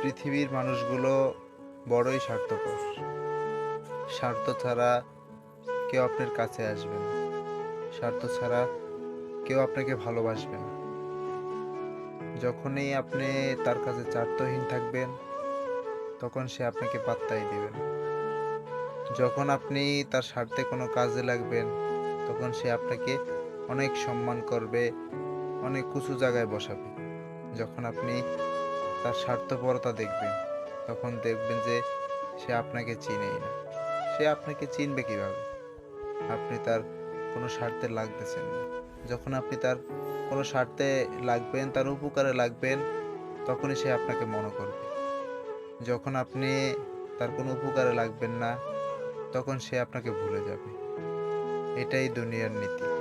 পৃথিবীর মানুষগুলো বড়ই স্বার্থপর। স্বার্থ ছাড়া কেউ আপনার কাছে আসবে না। স্বার্থ ছাড়া কেউ আপনাকে ভালোবাসবে না। যখনই আপনি তার কাছে স্বার্থহীন থাকবেন, তখন সে আপনাকে পাত্তাই দিবে না। যখন আপনি তার স্বার্থে কোনো কাজে লাগবেন, তখন সে আপনাকে অনেক সম্মান করবে, অনেক উঁচু জায়গায় বসাবে। যখন আপনি তার স্বার্থপরতা দেখবেন, তখন দেখবেন যে সে আপনাকে চিনেই না। সে আপনাকে চিনবে কিভাবে? আপনি তার কোনো স্বার্থে লাগতেছেন না। যখন আপনি তার কোনো স্বার্থে লাগবেন, তার উপকারে লাগবেন, তখনই সে আপনাকে মনে করবে। যখন আপনি তার কোনো উপকারে লাগবেন না, তখন সে আপনাকে ভুলে যাবে। এটাই দুনিয়ার নীতি।